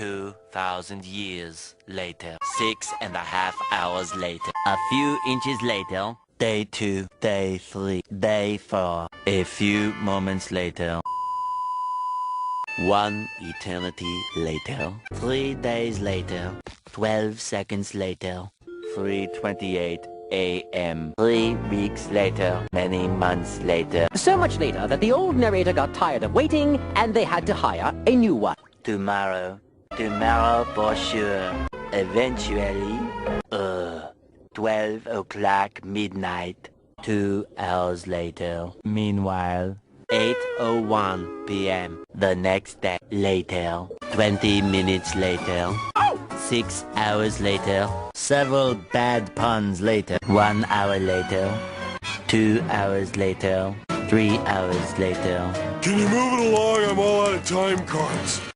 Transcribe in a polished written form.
2,000 years later. 6.5 hours later. A few inches later. Day 2, Day 3, Day 4. A few moments later. 1 eternity later. 3 days later. 12 seconds later. 3:28 a.m. 3 weeks later. Many months later. So much later that the old narrator got tired of waiting and they had to hire a new one. Tomorrow. Tomorrow for sure. Eventually. 12 o'clock midnight. 2 hours later. Meanwhile. 8:01 p.m. the next day. Later. 20 minutes later. 6 hours later. Several bad puns later. 1 hour later. 2 hours later. 3 hours later. Can you move it along? I'm all out of time cards.